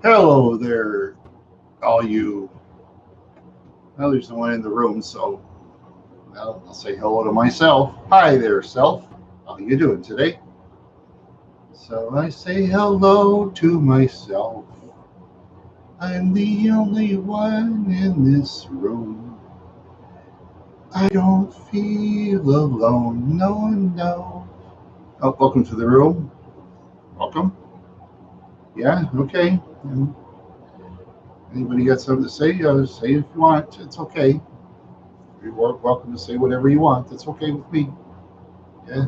Hello there, all you. Well, there's no one in the room, so I'll say hello to myself. Hi there, self. How you doing today? So I say hello to myself. I'm the only one in this room. I don't feel alone. No, no. Oh, welcome to the room. Welcome. Yeah, okay. Anybody got something to say? Say if you want. It's okay. You're welcome to say whatever you want. That's okay with me. Yeah,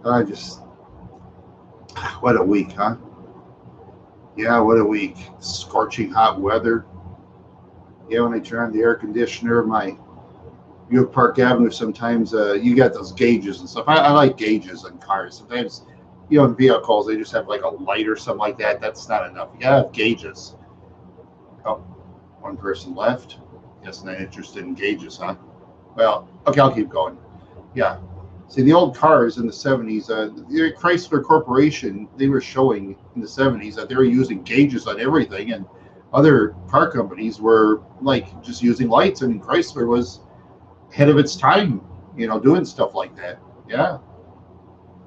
I just, what a week, huh? Yeah, what a week. Scorching hot weather. Yeah, when I turn on the air conditioner, my Buick Park Avenue, sometimes you got those gauges and stuff. I like gauges in cars. Sometimes, in vehicles, they just have like a light or something like that. That's not enough. You gotta have gauges. Oh, one person left. Guess not interested in gauges, huh? Well, okay, I'll keep going. Yeah. See, the old cars in the 70s, the Chrysler Corporation, they were showing in the 70s that they were using gauges on everything, and other car companies were like just using lights, and Chrysler was ahead of its time, doing stuff like that. Yeah.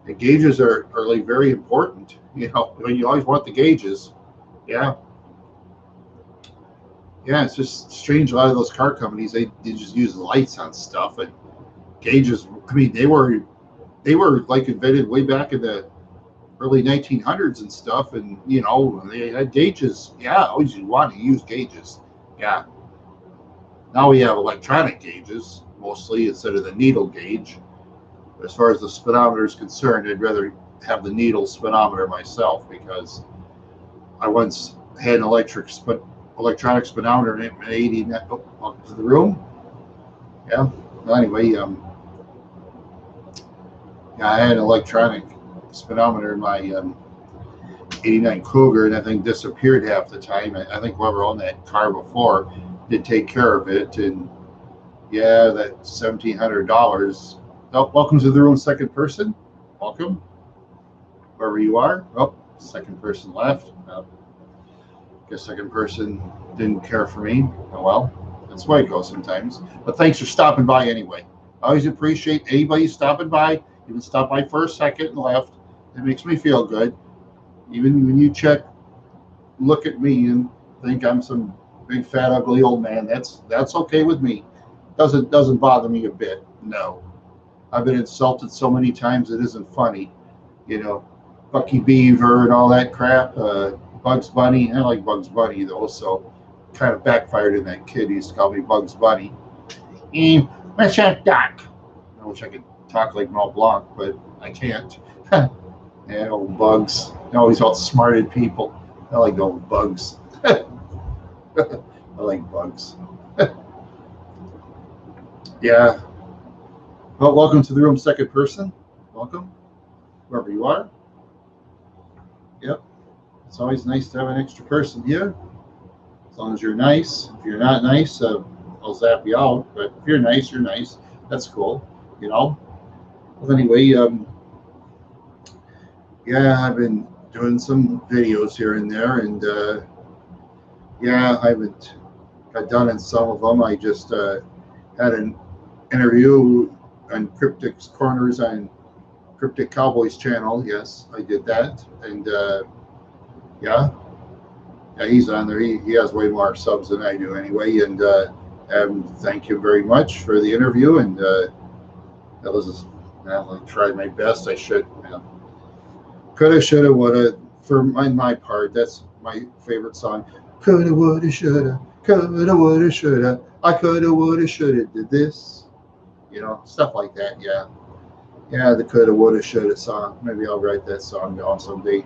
The gauges are like very important. You always want the gauges. Yeah. Yeah, it's just strange. A lot of those car companies, they just use lights on stuff, and gauges. I mean, they were like invented way back in the early 1900s and stuff, and they had gauges. Yeah, always you want to use gauges. Yeah. Now we have electronic gauges mostly instead of the needle gauge. As far as the speedometer is concerned, I'd rather have the needle speedometer myself, because I once had an electronic speedometer in 89. Oh, welcome to the room. Yeah. Well, anyway, yeah, I had an electronic speedometer in my 89 Cougar, and I think disappeared half the time. I think whoever owned that car before did take care of it, and yeah, that $1,700. Oh, welcome to the room, second person. Welcome, wherever you are. Oh, second person left. Oh, guess second person didn't care for me. Oh well, that's the way it goes sometimes. But thanks for stopping by anyway. I always appreciate anybody stopping by. Even stop by for a second and left. It makes me feel good. Even when you look at me and think I'm some big fat ugly old man, that's okay with me. Doesn't bother me a bit. No. I've been insulted so many times it isn't funny. You know, Bucky Beaver and all that crap. Bugs Bunny. I like Bugs Bunny though, so kind of backfired in that kid. He used to call me Bugs Bunny. What's that, Doc? I wish I could talk like Mel Blanc, but I can't. Yeah, old bugs. I always outsmarted people. I like old bugs. I like bugs. Yeah. Well, welcome to the room, second person. Welcome, wherever you are. Yep. It's always nice to have an extra person here. As long as you're nice. If you're not nice, I'll zap you out. But if you're nice, you're nice. That's cool. Well, anyway, yeah, I've been doing some videos here and there, and yeah, I haven't got done in some of them. I just had an interview on Cryptic's Corners on Cryptic Cowboys channel. Yes, I did that, and yeah, he's on there. He has way more subs than I do anyway, and thank you very much for the interview. And that was, I tried my best. I should, coulda, shoulda, woulda. For my part, that's my favorite song. Coulda, woulda, shoulda. Coulda, woulda, shoulda. I coulda, woulda, shoulda did this. Stuff like that. Yeah. Yeah, the coulda, woulda, shoulda song. Maybe I'll write that song down someday.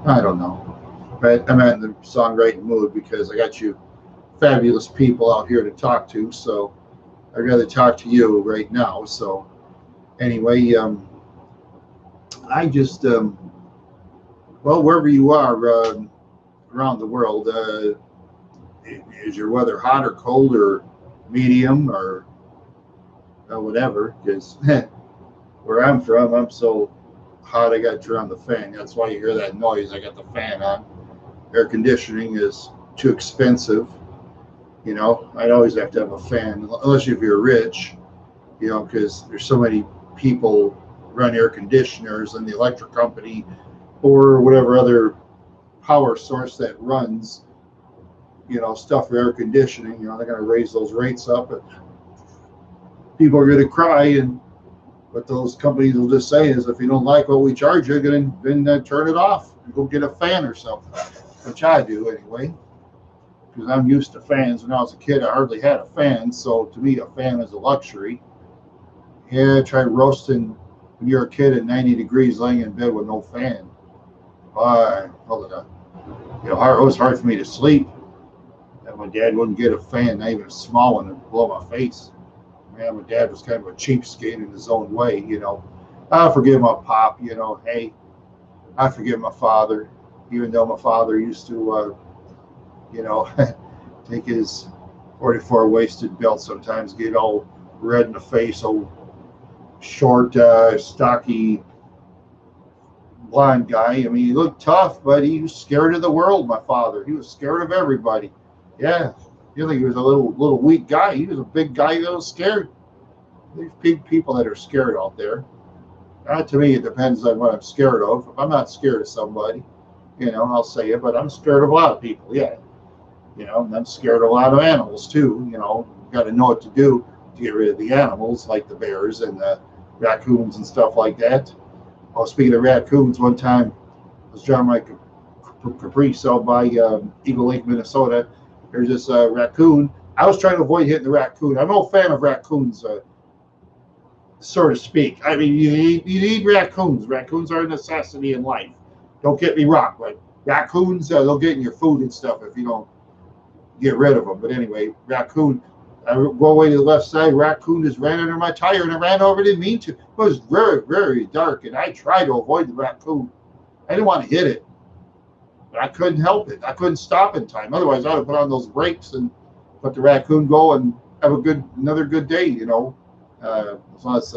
I don't know. But I'm in the songwriting mood because I got you fabulous people out here to talk to. So I'd rather talk to you right now. So anyway, I just, well, wherever you are around the world, is your weather hot or cold or medium or whatever? Because where I'm from, I'm so hot I got to turn on the fan. That's why you hear that noise. I got the fan on. air conditioning is too expensive. I'd always have to have a fan, unless if you're rich, because there's so many people run air conditioners and the electric company or whatever other power source that runs, stuff for air conditioning, they're going to raise those rates up and people are going to cry. And what those companies will just say is, if you don't like what we charge you, then turn it off and go get a fan or something, which I do anyway, because I'm used to fans. When I was a kid, I hardly had a fan, so to me, a fan is a luxury. Yeah, try roasting when you're a kid at 90 degrees laying in bed with no fan. It was hard for me to sleep. And my dad wouldn't get a fan, not even a small one, to blow my face. Man, my dad was kind of a cheapskate in his own way. I forgive my pop. Hey, I forgive my father, even though my father used to, take his 44 waisted belt sometimes, get all red in the face, old short, stocky, blonde guy. I mean, he looked tough, but he was scared of the world. My father, he was scared of everybody. Yeah, you think he was a little weak guy? He was a big guy that was scared. There's big people that are scared out there. To me, it depends on what I'm scared of. If I'm not scared of somebody, I'll say it. But I'm scared of a lot of people. Yeah, and I'm scared of a lot of animals too. Got to know what to do to get rid of the animals, like the bears and the raccoons and stuff like that. Oh, speaking of raccoons, one time I was driving my Caprice out by Eagle Lake, Minnesota. There's this raccoon. I was trying to avoid hitting the raccoon. I'm no fan of raccoons, so to speak. I mean, you need raccoons. Raccoons are a necessity in life. Don't get me wrong, but raccoons, they'll get in your food and stuff if you don't get rid of them. But anyway, raccoon, I go away to the left side, raccoon just ran under my tire, and I ran over, didn't mean to. It was very, very dark, and I tried to avoid the raccoon. I didn't want to hit it, but I couldn't help it. I couldn't stop in time. Otherwise, I would have put on those brakes and let the raccoon go and have another good day, as long as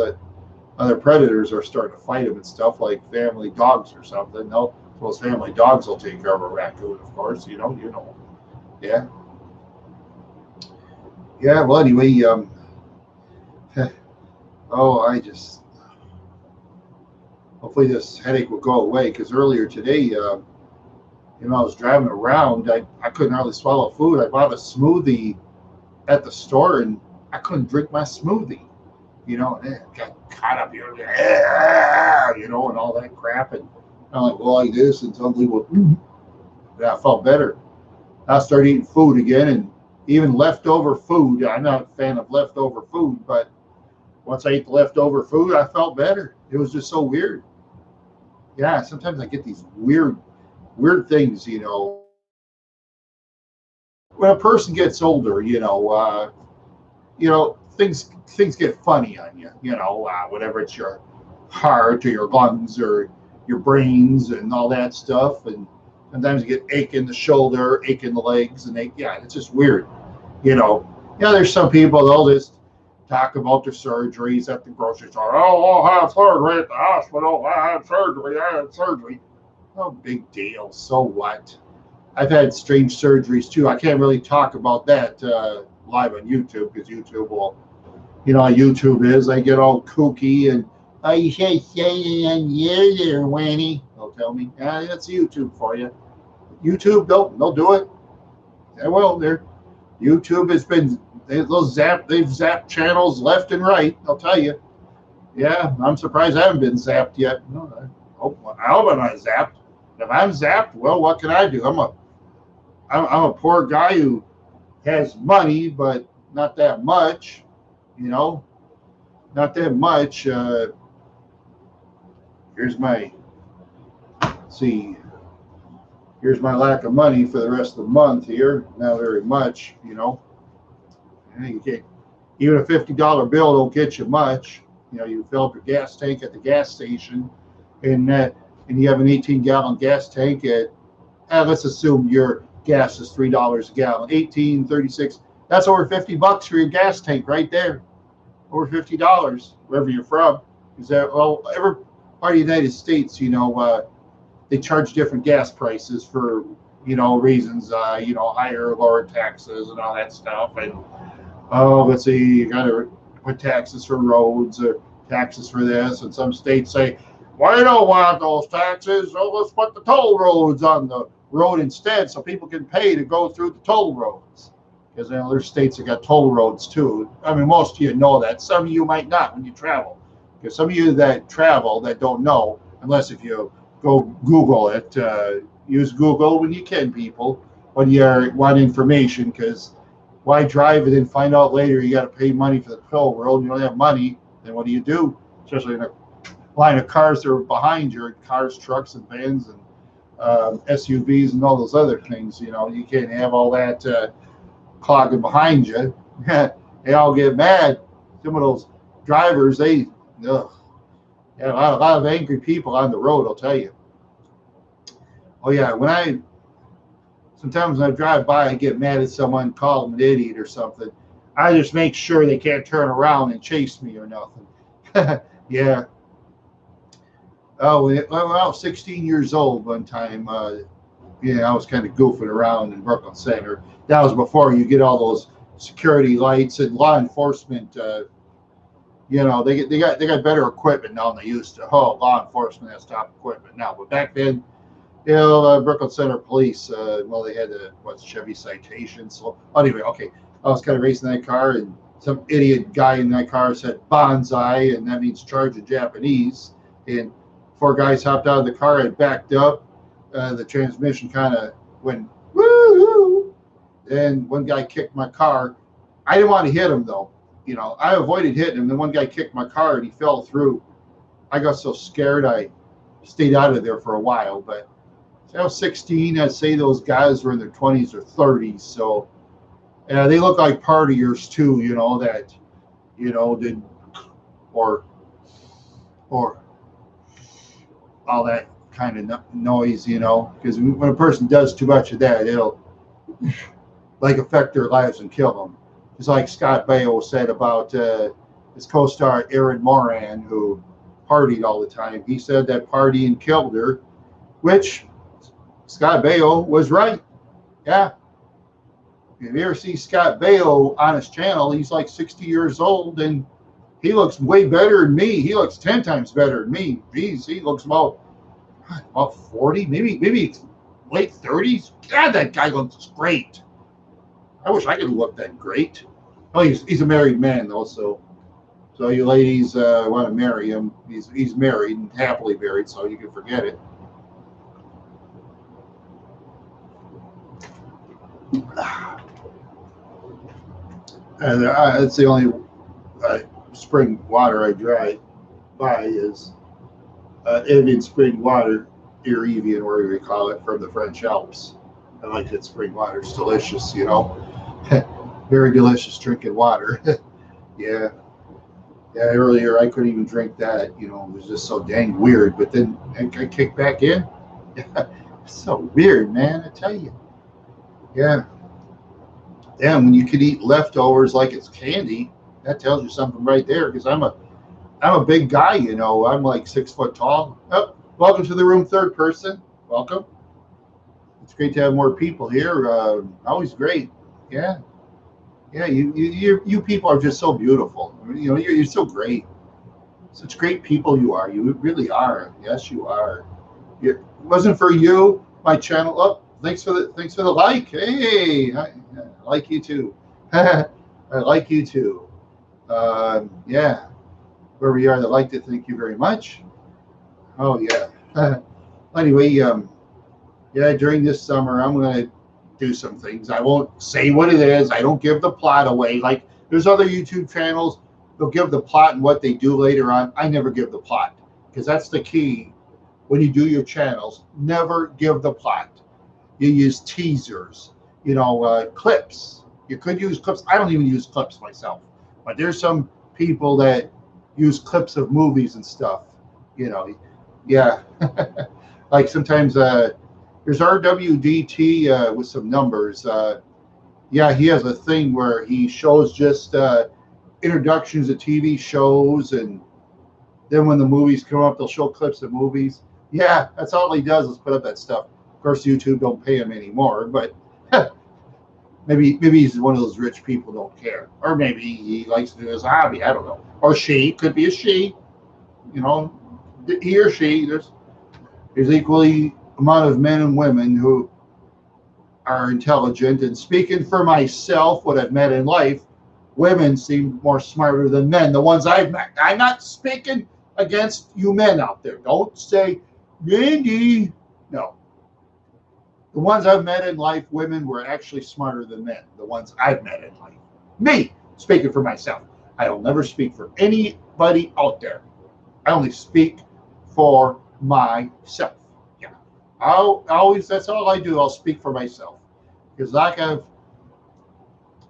other predators are starting to fight him and stuff, like family dogs or something. Those family dogs will take care of a raccoon, of course, Yeah. Yeah, well, anyway, hopefully this headache will go away, because earlier today, I was driving around, I couldn't hardly swallow food. I bought a smoothie at the store, and I couldn't drink my smoothie, and it got caught up here, and all that crap, and I'm like, well, like this, and suddenly, I felt better. I started eating food again, and even leftover food. I'm not a fan of leftover food, but once I ate the leftover food, I felt better. It was just so weird. Yeah, sometimes I get these weird things, When a person gets older, things get funny on you, whatever it's your heart or your lungs or your brains and all that stuff. And sometimes you get ache in the shoulder, ache in the legs, and it's just weird. There's some people, they'll just talk about their surgeries at the grocery store. Oh, I'll have surgery at the hospital. I had surgery. No big deal. So what? I've had strange surgeries too. I can't really talk about that live on YouTube, because YouTube will, how YouTube is. I get all kooky and, you say on you there, Winnie. They'll tell me, that's YouTube for you. YouTube, they'll do it. Yeah, well, YouTube has been, they've zapped channels left and right. I'll tell you. Yeah, I'm surprised I haven't been zapped yet. No, I hope I'm not zapped. If I'm zapped, well, what can I do? I'm a poor guy who has money, but not that much. Not that much. Here's my lack of money for the rest of the month here. Not very much, You can't, even a $50 bill don't get you much. You fill up your gas tank at the gas station, and you have an 18-gallon gas tank at, let's assume your gas is $3 a gallon, 18.36. That's over $50 for your gas tank right there. Over $50, wherever you're from. Is that, well, every part of the United States, they charge different gas prices for reasons, higher or lower taxes and all that stuff. And let's see, you got to put taxes for roads or taxes for this. And some states say, well, you don't want those taxes. So let's put the toll roads on the road instead so people can pay to go through the toll roads. Because there's states that got toll roads too. I mean, most of you know that. Some of you might not when you travel. Because some of you that travel that don't know, unless if you go Google it, use Google when you can, people, when you want information. Because why drive it and find out later you got to pay money for the toll road? You don't have money, then what do? Especially in a line of cars that are behind you, cars, trucks, and vans, and SUVs, and all those other things. You can't have all that clogging behind you. They all get mad. Some of those drivers, a lot of angry people on the road, I'll tell you. Oh yeah, sometimes when I drive by, I get mad at someone, call them an idiot or something. I just make sure they can't turn around and chase me or nothing. Yeah. Oh, when I was 16 years old one time, I was kind of goofing around in Brooklyn Center. That was before you get all those security lights and law enforcement. They got better equipment now than they used to. Oh, law enforcement has top equipment now, but back then, Brooklyn Center Police. They had Chevy Citation. So anyway, okay, I was kind of racing that car, and some idiot guy in that car said "bonsai," and that means charge in Japanese. And 4 guys hopped out of the car and backed up. The transmission kind of went woo. And one guy kicked my car. I didn't want to hit him though. I avoided hitting him. Then one guy kicked my car and he fell through. I got so scared I stayed out of there for a while. But I was 16. I'd say those guys were in their 20s or 30s. So they look like partiers too. Did or all that kind of noise. Because when a person does too much of that, it'll affect their lives and kill them. It's like Scott Baio said about his co-star Erin Moran, who partied all the time. He said that partying killed her, which Scott Baio was right. Yeah. If you ever see Scott Baio on his channel, he's like 60 years old, and he looks way better than me. He looks 10 times better than me. Jeez, he looks about 40, maybe late 30s. God, that guy looks great. I wish I could look that great. Oh, he's a married man though, so you ladies want to marry him. He's married and happily married, so you can forget it. And that's the only spring water I drive by is Evian spring water, or Evian, whatever you call it, from the French Alps. I like that spring water. It's delicious, very delicious drinking water. Yeah. Earlier I couldn't even drink that. It was just so dang weird. But then I kicked back in. It's so weird, man. I tell you. Yeah. When you could eat leftovers like it's candy, that tells you something right there. Because I'm a big guy. I'm like 6 foot tall. Oh, welcome to the room, third person. Welcome. It's great to have more people here. Always great. Yeah. You people are just so beautiful. You're so great. Such great people you are. You really are. Yes, you are. It wasn't for you, my channel. Oh, thanks for the like. Hey, I like you too. I like you too. Yeah. Where we are, I'd like to thank you very much. Oh yeah. Anyway, during this summer, I'm going to do some things. I won't say what it is. I don't give the plot away. Like there's other YouTube channels, they'll give the plot and what they do later on. I never give the plot because that's the key when you do your channels. Never give the plot. You use teasers, clips. You could use clips. I don't even use clips myself, but there's some people that use clips of movies and stuff. Yeah. Like sometimes there's RWDT with some numbers. He has a thing where he shows just introductions of TV shows, and then when the movies come up, they'll show clips of movies. Yeah, that's all he does is put up that stuff. course, YouTube don't pay him anymore, but maybe he's one of those rich people who don't care, or maybe he likes to do his hobby. I don't know. Or she, could be a she. You know, he or she. There's equally amount of men and women who are intelligent. And speaking for myself, what I've met in life, women seem more smarter than men. The ones I've met. I'm not speaking against you men out there. Don't say, Randy. No. The ones I've met in life, women were actually smarter than men. The ones I've met in life. Me, speaking for myself. I will never speak for anybody out there. I only speak for myself. Yeah. I'll always, that's all I do. I'll speak for myself. Because like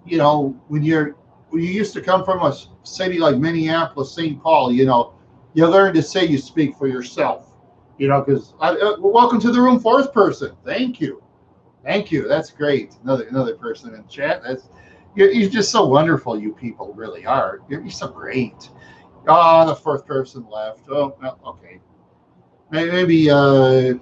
when you used to come from a city like Minneapolis, St. Paul, you learn to say you speak for yourself. Because welcome to the room, fourth person. Thank you. That's great. Another person in chat. You're just so wonderful. You people really are. You're so great. Oh, the fourth person left. Oh, well, okay. Maybe the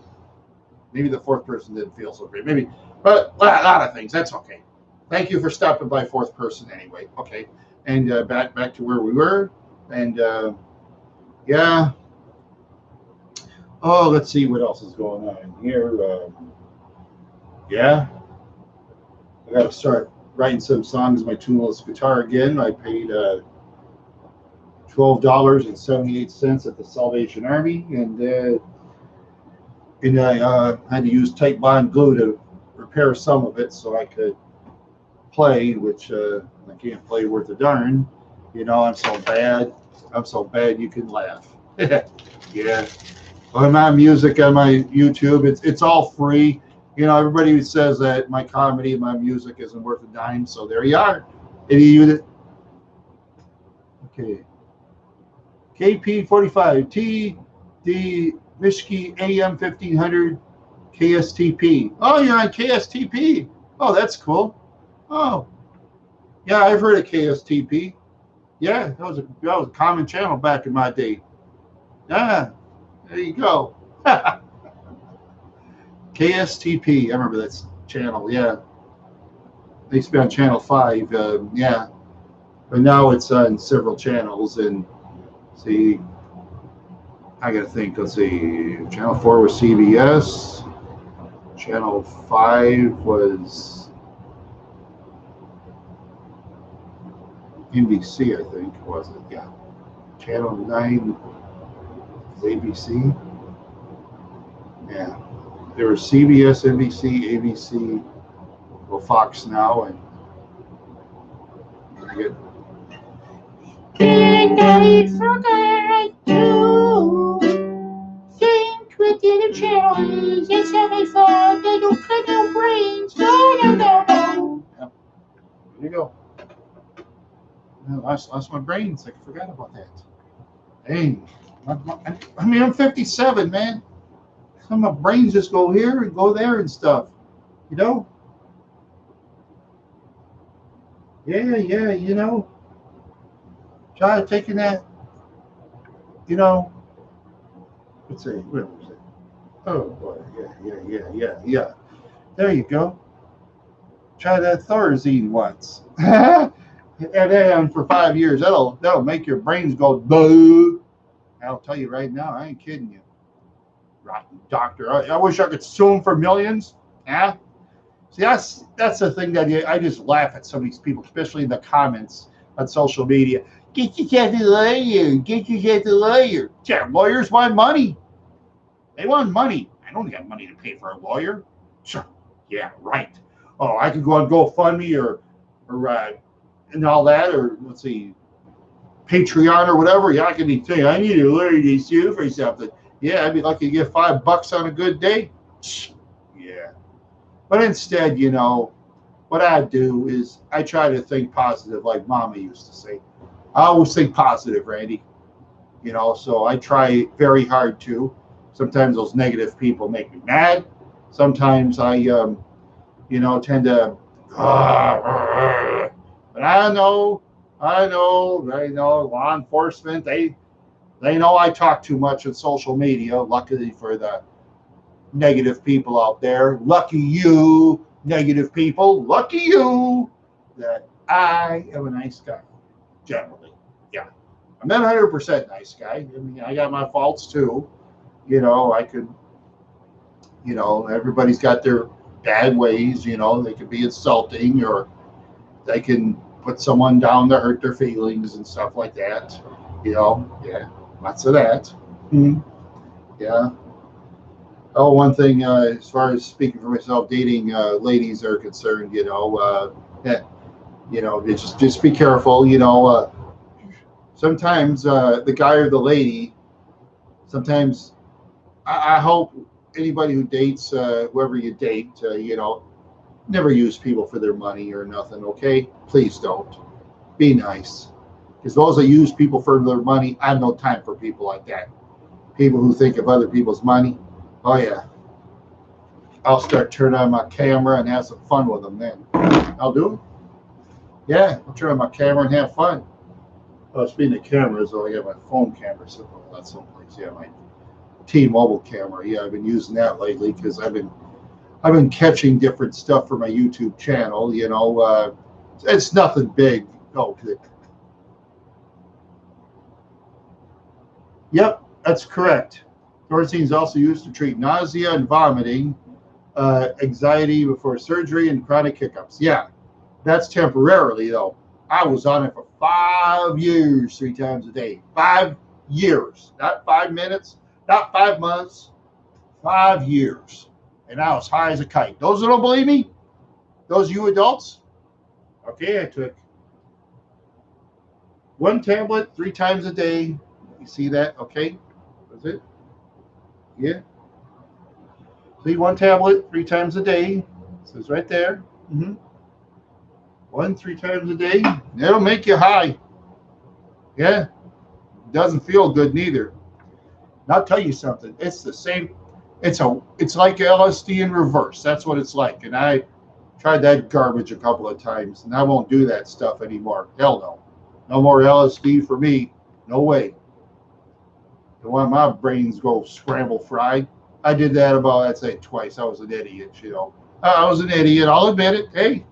fourth person didn't feel so great. Maybe, but a lot of things. That's okay. Thank you for stopping by, fourth person. Anyway, okay. And back to where we were. And yeah. Oh, let's see what else is going on here. Yeah, I got to start writing some songs. My tuneless guitar again. I paid $12.78 at the Salvation Army, and I had to use tight bond glue to repair some of it so I could play, which I can't play worth a darn. I'm so bad. You can laugh. Yeah. On my music on my YouTube, it's all free. Everybody says that my comedy and my music isn't worth a dime, so there you are. Okay. KP45 TD Mishki AM 1500 KSTP. Oh, you're on KSTP. Oh, that's cool. Oh, yeah, I've heard of KSTP. Yeah, that was a common channel back in my day. Yeah, there you go. KSTP, I remember that channel. Yeah, they used to be on channel 5. Yeah, but now it's on several channels. And see, I gotta think. Let's see, channel 4 was CBS. Channel 5 was NBC, I think, was it? Yeah. Channel 9 is ABC. Yeah. There was CBS, NBC, ABC, well, Fox now, and I get. And I forgot to think what the other channel is. That's how I thought. They don't cut no brains. No. Yep. There you go. I lost my brains. I forgot about that. Dang. I'm 57, man. Some of my brains just go here and go there and stuff. Yeah, try taking that, let's see, where was it? Oh boy, yeah. There you go. Try that Thorazine once. And then for 5 years, that'll make your brains go boo. I'll tell you right now, I ain't kidding you. Rotten doctor. I wish I could sue him for millions. Yeah. See, that's the thing that I just laugh at some of these people, especially in the comments on social media. Get yourself a lawyer. Yeah, lawyers want money. They want money. I don't got money to pay for a lawyer. Sure. Yeah, right. Oh, I could go on GoFundMe or and all that, or let's see, Patreon or whatever. Yeah, I can tell you, I need a lawyer to sue for something. Yeah, I'd be lucky to get $5 on a good day. Yeah. But instead, what I do is I try to think positive, like Mama used to say. I always think positive, Randy. So I try very hard to. Sometimes those negative people make me mad. Sometimes I, tend to. But I know. Law enforcement, they know I talk too much on social media. Luckily for the negative people out there. Lucky you, negative people. Lucky you that I am a nice guy, generally. Yeah. I'm not 100% nice guy. I mean, I got my faults too. I could, everybody's got their bad ways. They could be insulting, or they can put someone down to hurt their feelings and stuff like that. Yeah, lots of that. Yeah. Oh, one thing, as far as speaking for myself, dating ladies are concerned, just be careful. Sometimes the guy or the lady, sometimes I hope anybody who dates, whoever you date, never use people for their money or nothing, okay? Please don't. Be nice. Because those that use people for their money, I have no time for people like that. People who think of other people's money, oh yeah. I'll start turning on my camera and have some fun with them then. I'll do. Yeah, I'll turn on my camera and have fun. Oh, speaking of cameras, I got my phone camera sitting on that someplace. Yeah, my T-Mobile camera. Yeah, I've been using that lately because I've been catching different stuff for my YouTube channel. It's nothing big. Oh, yep, that's correct. Thorazine is also used to treat nausea and vomiting, anxiety before surgery, and chronic hiccups. Yeah, that's temporarily though. I was on it for 5 years, 3 times a day. 5 years, not 5 minutes, not 5 months, 5 years. And I was high as a kite. Those that don't believe me, those you adults, okay, I took 1 tablet 3 times a day. You see that? Okay, that's it. Yeah. See, 1 tablet 3 times a day. It says right there. 1 3 times a day. That'll make you high. Yeah. Doesn't feel good neither. And I'll tell you something. It's the same. It's like LSD in reverse. That's what it's like. And I tried that garbage a couple of times, and I won't do that stuff anymore. Hell no. No more LSD for me. No way. Don't want my brains go scramble fried. I did that about, I'd say, twice. I was an idiot, I was an idiot. I'll admit it. Hey,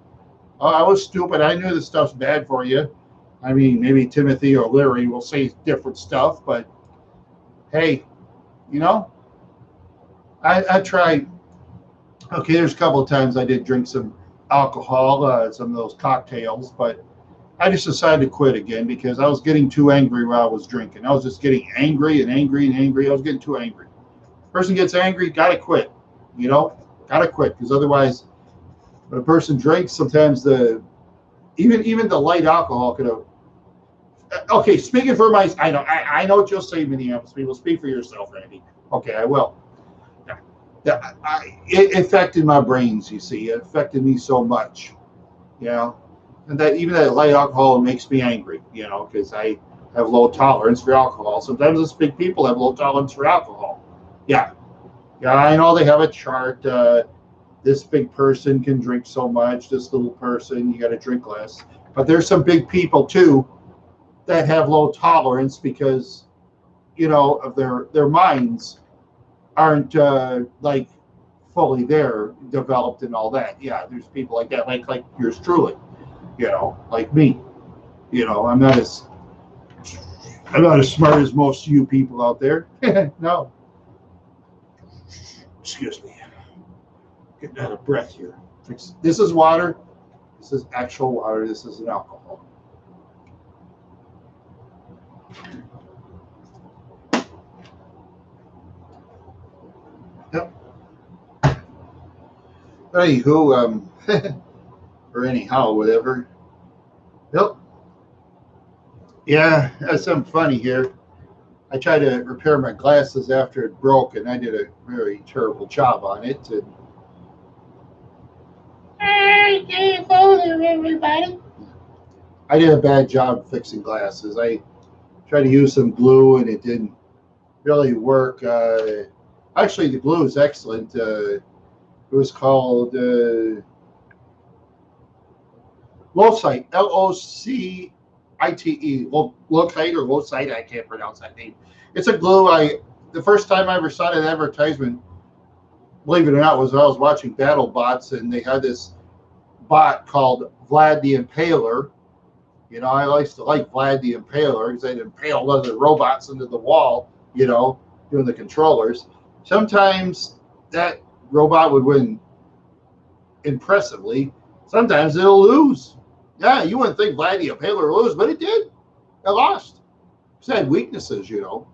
I was stupid. I knew this stuff's bad for you. I mean, maybe Timothy O'Leary will say different stuff, but hey, I tried. Okay, there's a couple of times I did drink some alcohol, some of those cocktails, but I just decided to quit again because I was getting too angry while I was drinking. I was just getting angry and angry and angry. I was getting too angry. Person gets angry, gotta quit. Gotta quit, because otherwise, when a person drinks, sometimes even the light alcohol could have. Okay, speaking for I know what you'll say, Minneapolis people. Speak for yourself, Randy. Okay, I will. It affected my brains. You see, it affected me so much. And that even that light alcohol makes me angry. Because I have low tolerance for alcohol. Sometimes us big people have low tolerance for alcohol. Yeah, I know they have a chart. This big person can drink so much. This little person, you got to drink less. But there's some big people too that have low tolerance because, of their minds aren't like fully there, developed and all that. Yeah, there's people like that, like yours truly. Like me. I'm not as smart as most of you people out there. No. Excuse me. Getting out of breath here. This is water. This is actual water. This isn't alcohol. Yep. Anywho, or anyhow, whatever. Yep. Yeah, that's something funny here. I tried to repair my glasses after it broke, and I did a very terrible job on it. And hey, there, everybody. I did a bad job fixing glasses. I tried to use some glue, and it didn't really work. Actually, the glue is excellent. It was called Locite, Locite, Locite or Locite. I can't pronounce that name. It's a glue. The first time I ever saw that advertisement, believe it or not, was I was watching BattleBots, and they had this bot called Vlad the Impaler. You know, I used to like Vlad the Impaler because they'd impale other robots into the wall, you know, doing the controllers. Sometimes that robot would win impressively. Sometimes it'll lose. Yeah, you wouldn't think Vlad the Impaler would lose, but it did. It lost. It had weaknesses, you know.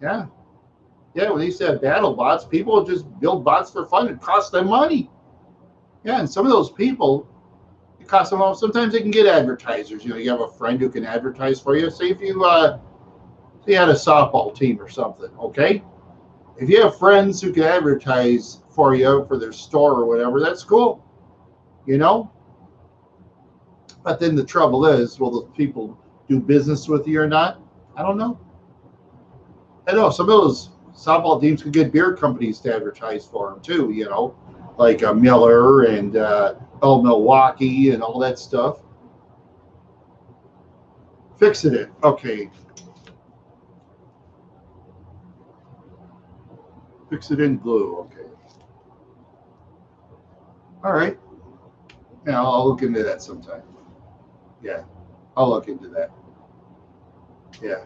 Yeah. Yeah, when they used to have BattleBots, people would just build bots for fun. It cost them money. Yeah, and some of those people, it costs them. Sometimes they can get advertisers. You know, you have a friend who can advertise for you. Say if you say you had a softball team or something, okay? If you have friends who can advertise for you for their store or whatever, that's cool. You know? But then the trouble is, will those people do business with you or not? I don't know. I know some of those softball teams could get beer companies to advertise for them too, you know, like Miller and Old Milwaukee and all that stuff. Fix it. Okay. Fix it in glue. Okay. All right. Yeah, I'll look into that sometime. Yeah, I'll look into that. Yeah.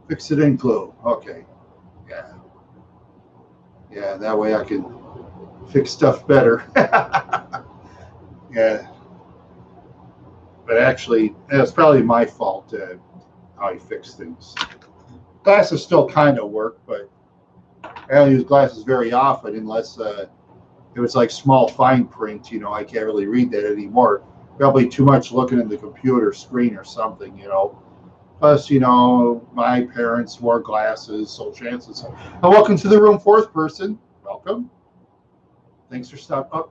Fix it in glue. Okay. Yeah. Yeah, that way I can fix stuff better. Yeah. But actually, it's probably my fault how I fix things. Glasses still kind of work, but I don't use glasses very often unless it was like small fine print. You know, I can't really read that anymore. Probably too much looking at the computer screen or something, you know. Plus, you know, my parents wore glasses, so chances. Welcome to the room, fourth person. Welcome. Thanks for stopping. Oh,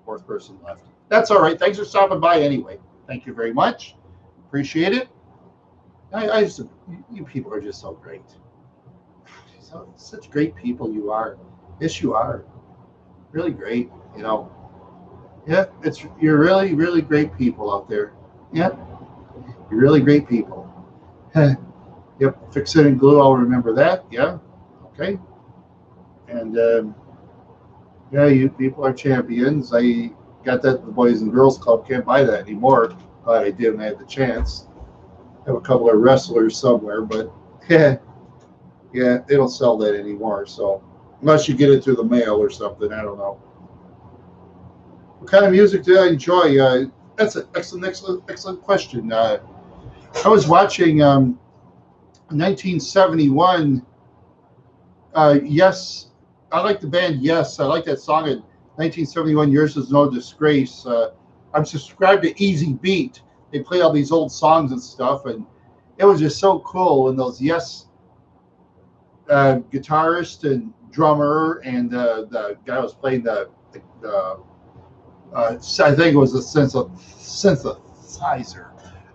fourth person left. That's all right. Thanks for stopping by anyway. Thank you very much. Appreciate it. You people are just so great. Such great people you are. Yes, you are. Really great. You know. Yeah, you're really, really great people out there. Yeah, you're really great people. Yep, fix it in glue. I'll remember that. Yeah. Okay. And yeah, you people are champions. I got that at the Boys and Girls Club. Can't buy that anymore. Glad I did when I had the chance. Have a couple of wrestlers somewhere, but yeah, they don't sell that anymore. So unless you get it through the mail or something, I don't know. What kind of music do I enjoy? That's an excellent question. I was watching 1971. Yes, I like the band Yes. I like that song in 1971, Yours Is No Disgrace. I'm subscribed to Easy Beat. They play all these old songs and stuff, and it was just so cool when those Yes guitarist and drummer and the guy who was playing the I think it was a synthesizer.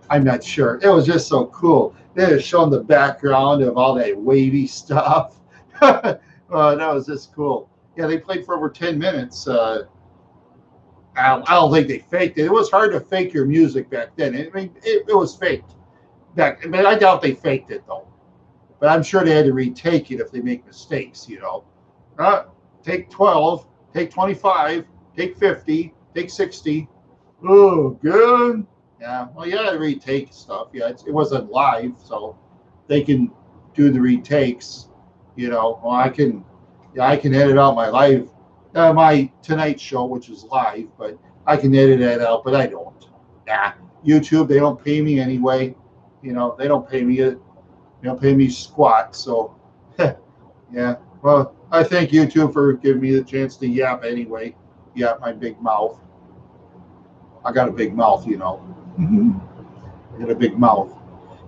I'm not sure. It was just so cool. They were showing the background of all that wavy stuff. That was just cool. Yeah, they played for over 10 minutes. I don't think they faked it. It was hard to fake your music back then. I mean, it was faked back. I mean, I doubt they faked it though. But I'm sure they had to retake it if they make mistakes. You know, take 12, take 25, take 50, take 60. Oh, good. Yeah, well, you had to retake stuff. Yeah, it wasn't live, so they can do the retakes. You know, well, I can edit out my live, my Tonight Show, which is live, but I can edit that out, but I don't. Nah, YouTube, they don't pay me anyway. You know, they don't pay me squat. So, yeah. Well, I thank YouTube for giving me the chance to yap anyway. Yap my big mouth. I got a big mouth, you know. I got a big mouth.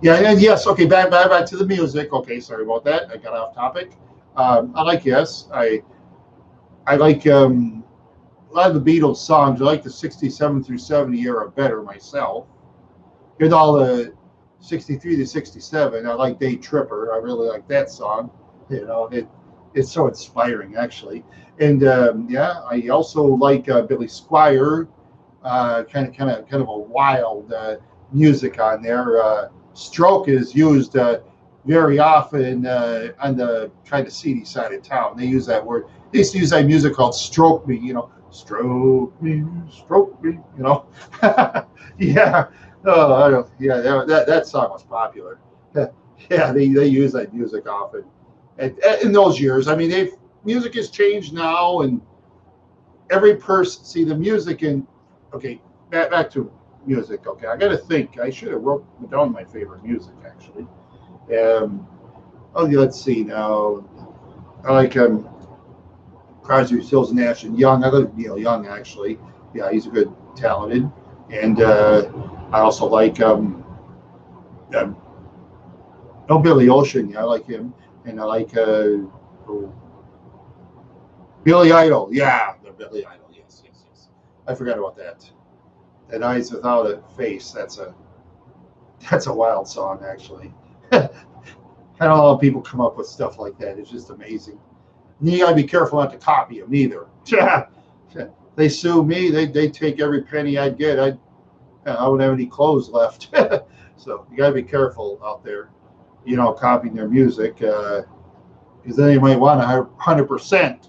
Yeah, and yes. Okay, back to the music. Okay, sorry about that. I got off topic. I like Yes. I like a lot of the Beatles songs. I like the 67 through 70 era better myself. With all the 63 to 67, I like Day Tripper. I really like that song. You know, it's so inspiring actually. And yeah, I also like Billy Squier. Kind of a wild music on there. Stroke is used very often on the kind of seedy side of town. They use that word. They used to use that music called "Stroke Me," stroke me, yeah. Oh, yeah, that song was popular. Yeah, they use that music often. In those years, I mean, music has changed now, and every person see the music in. Okay, back to music. Okay, I got to think. I should have wrote down my favorite music actually. Um, okay, let's see now. I like Crosby, Stills, Nash, and Young. I like Neil Young actually. Yeah, he's a good, talented, and I also like uh, oh, Billy Ocean. Yeah, I like him, and I like oh, Billy Idol. Yeah, the Billy Idol. Yes, yes, yes. I forgot about that. And Eyes Without a Face. That's a wild song actually. I don't know how people come up with stuff like that. It's just amazing. And you gotta be careful not to copy them either. They sue me. They take every penny I'd get. I wouldn't have any clothes left. So you gotta be careful out there. Copying their music because then they might want 100%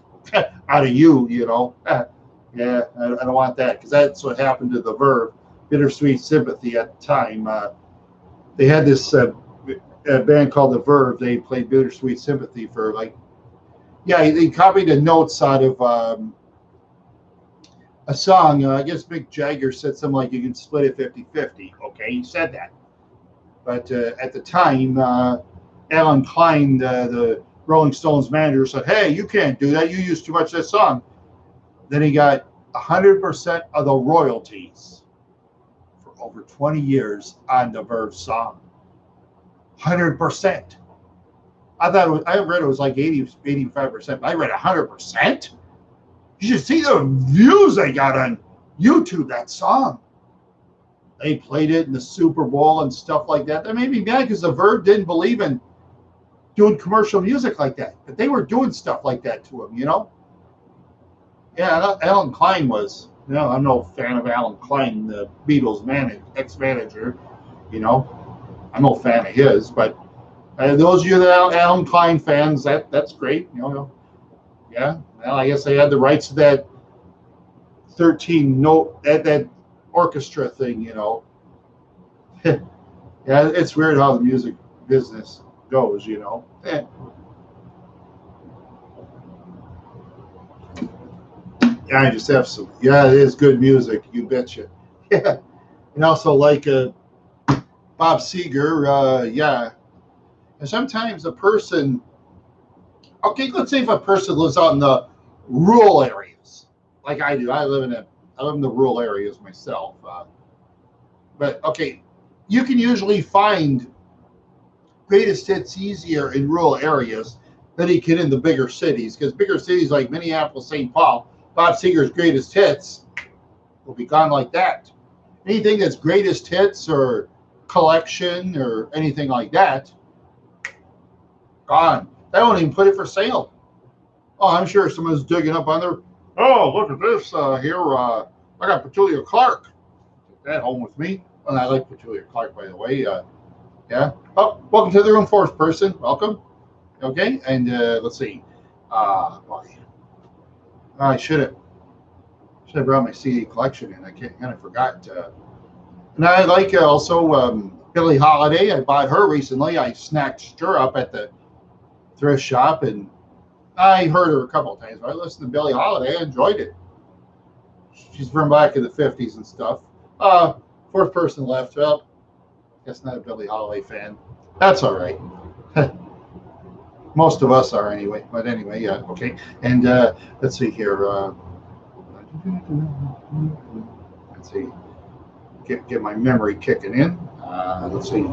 out of you. Yeah, I don't want that because that's what happened to the Verve, Bittersweet Sympathy at the time. They had this a band called the Verve. They played Bittersweet Sympathy for like, yeah, they copied the notes out of a song. I guess Mick Jagger said something like you can split it 50-50. Okay, he said that. But at the time, Alan Klein, the Rolling Stones manager, said, hey, you can't do that. You use too much of that song. Then he got 100% of the royalties for over 20 years on the Verve song. 100%. I read it was like 85%, but I read 100%. You should see the views they got on YouTube, that song. They played it in the Super Bowl and stuff like that. That made me mad because the Verve didn't believe in doing commercial music like that. But they were doing stuff like that to him, Yeah, Alan Klein was. I'm no fan of Alan Klein, the Beatles ex-manager. I'm no fan of his. But those of you that are Alan Klein fans, that's great. Yeah. Well, I guess they had the rights to that 13 note that orchestra thing. Yeah, it's weird how the music business goes. Yeah, I just have some. Yeah, it is good music. You betcha. Yeah, and also like Bob Seger. Yeah, and sometimes a person. Okay, let's say if a person lives out in the rural areas, like I do. I live in the rural areas myself. But okay, you can usually find greatest hits easier in rural areas than he can in the bigger cities, because bigger cities like Minneapolis, St. Paul, Bob Seger's greatest hits will be gone like that. Anything that's greatest hits or collection or anything like that, gone. They don't even put it for sale. Oh, I'm sure someone's digging up on there. Oh, look at this here. I got Petulia Clark. Take that home with me. And I like Petulia Clark, by the way. Yeah. Oh, welcome to the room, fourth person. Welcome. Okay. And let's see. I should have brought my CD collection in. I kind of forgot. And I like also Billie Holiday. I bought her recently. I snatched her up at the thrift shop, and I heard her a couple of times. But I listened to Billie Holiday. I enjoyed it. She's from back in the 50s and stuff. Fourth person left. Well, guess not a Billie Holiday fan. That's all right. Most of us are anyway. But anyway, yeah, okay. And let's see here. Let's see. Get my memory kicking in. Let's see.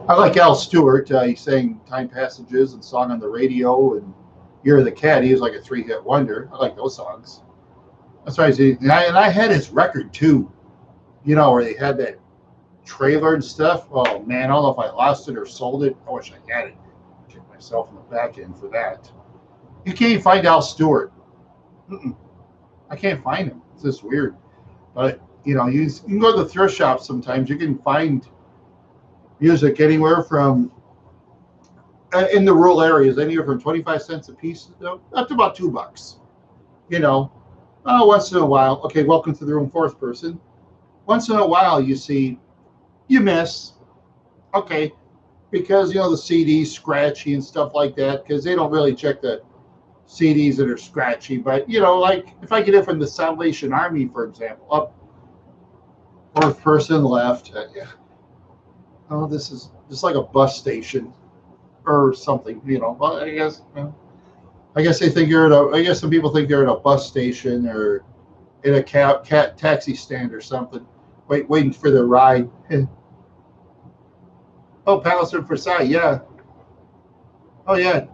I like Al Stewart. He sang Time Passages and Song on the Radio and You're the Cat. He was like a 3-hit wonder. I like those songs. That's right. And I had his record too, where they had that trailer and stuff. Oh man, I don't know if I lost it or sold it. I wish I had it. Kick myself in the back end for that. You can't even find Al Stewart. I can't find him. It's just weird. But you can go to the thrift shop sometimes. You can find music anywhere from in the rural areas, anywhere from 25 cents a piece up to about $2. You know, once in a while. Okay, welcome to the room, fourth person. Once in a while, you see, you miss. Okay, because the CDs scratchy and stuff like that, because they don't really check the CDs that are scratchy. But like if I get it from the Salvation Army, for example, up fourth person left. Yeah. Oh, this is just like a bus station or something. Well, I guess they think you're at I guess some people think they're at a bus station or in a taxi stand or something, waiting for their ride. Oh, Palliser Versailles, yeah. Oh, yeah.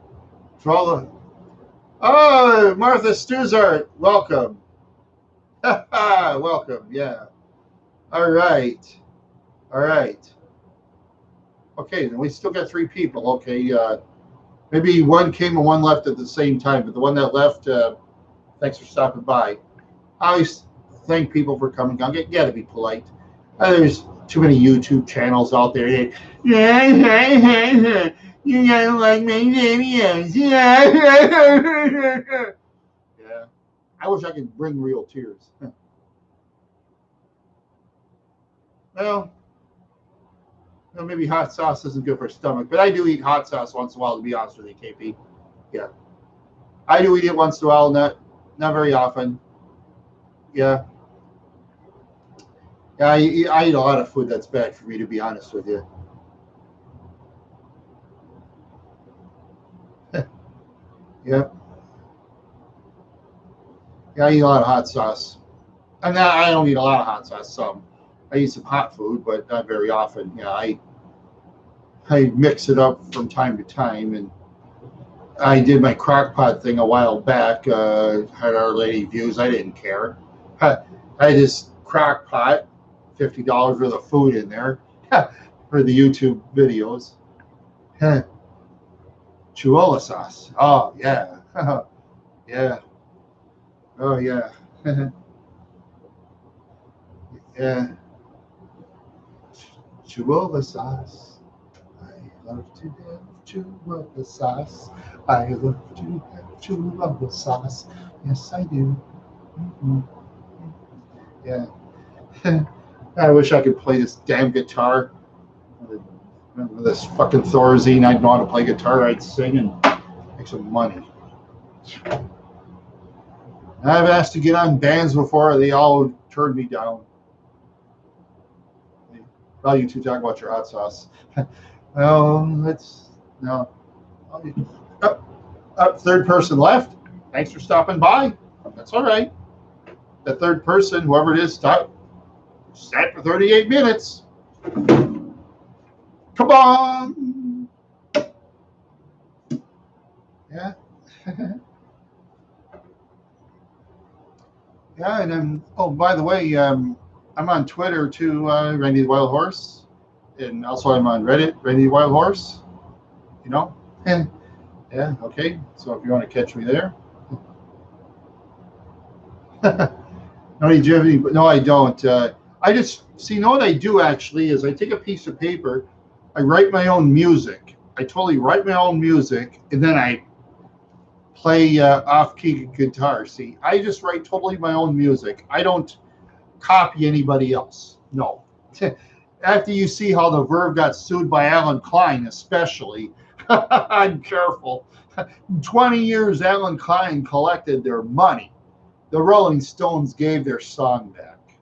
Oh, Martha Stuzart, welcome. Welcome, yeah. All right. Okay, then we still got 3 people. Okay, maybe one came and one left at the same time, but the one that left, thanks for stopping by. I always thank people for coming down. You got to be polite. There's too many YouTube channels out there. You gotta like my videos. Yeah. I wish I could bring real tears. Well, maybe hot sauce isn't good for stomach, but I do eat hot sauce once in a while, to be honest with you, KP. Yeah. I do eat it once in a while, not very often. Yeah. Yeah, I eat a lot of food that's bad for me, to be honest with you. Yeah. Yeah, I eat a lot of hot sauce. I don't eat a lot of hot sauce. I eat some hot food, but not very often. Yeah, I mix it up from time to time, and I did my crock pot thing a while back. Had Our Lady views. I didn't care. I had this crock pot, $50 worth of food in there for the YouTube videos. Cholula sauce. Oh yeah, yeah. Oh yeah, yeah. Cholula sauce. I love to have Cholula sauce. I love to have Cholula sauce. Yes, I do. Mm-hmm. Yeah. I wish I could play this damn guitar. Remember this fucking Thorazine? I'd know how to play guitar. I'd sing and make some money. I've asked to get on bands before. They all turned me down. Well, you two talk about your hot sauce. No. Third person left. Thanks for stopping by. That's all right. The third person, whoever it is, sat for 38 minutes. Come on. Yeah. Yeah, and then, by the way, I'm on Twitter too, Randy the Wild Horse, and also I'm on Reddit, Randy the Wild Horse. Yeah, okay. So if you want to catch me there. No, do you have any? No, I don't. I just know what I do actually is I take a piece of paper, I write my own music. I totally write my own music, and then I play off-key guitar. See, I just write totally my own music. I don't copy anybody else. No. After you see how the Verve got sued by Alan Klein, especially, I'm careful. 20 years Alan Klein collected their money. The Rolling Stones gave their song back.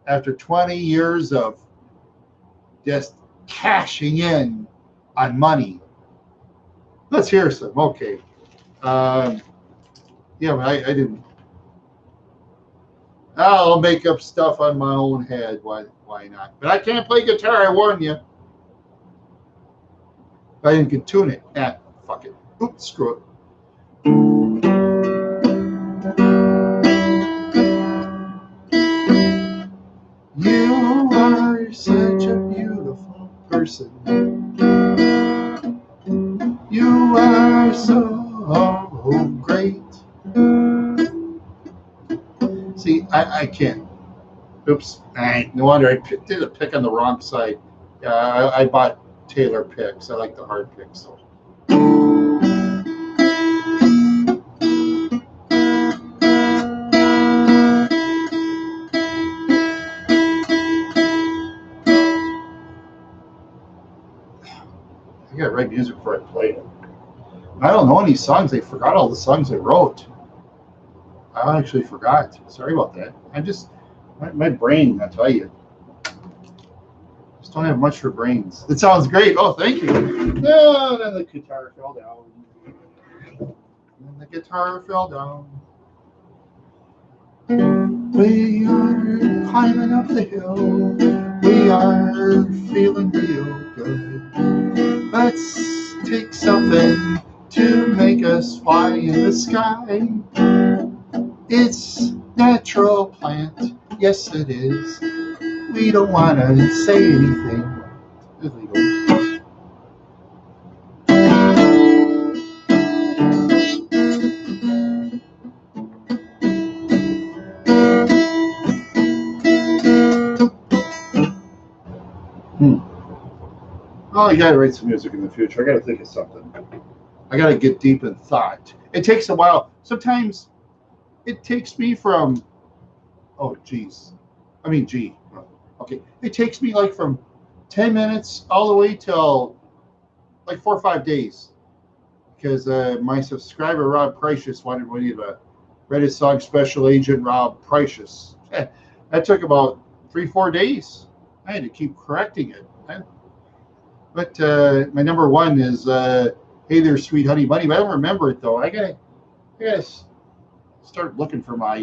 After 20 years of just cashing in on money. Let's hear some. Okay. Yeah, but I didn't. I'll make up stuff on my own head. Why not? But I can't play guitar, I warn you. I didn't tune it. Fuck it. Oops, screw it. You are such a beautiful person. You are so great. See, I can't. Oops. No wonder I did a pick on the wrong side. Yeah, I bought Taylor picks. I like the hard picks. So. I gotta write music before I play it. I don't know any songs. I forgot all the songs I wrote. I actually forgot. Sorry about that. I just my brain. I tell you, just don't have much for brains. It sounds great. Oh, thank you. No, then the guitar fell down. And the guitar fell down. We are climbing up the hill. We are feeling real good. Let's take something to make us fly in the sky. It's natural plant, yes it is. We don't want to say anything illegal. Oh, you gotta write some music in the future. I gotta think of something. I gotta get deep in thought. It takes a while. Sometimes it takes me from, oh, geez. I mean, gee. Okay. It takes me like from 10 minutes all the way till like 4 or 5 days. Because my subscriber, Rob Precious, wanted me to write his song Special Agent Rob Precious. That took about 3-4 days. I had to keep correcting it. But my number one is Hey There, Sweet Honey Bunny. But I don't remember it, though. I gotta start looking for my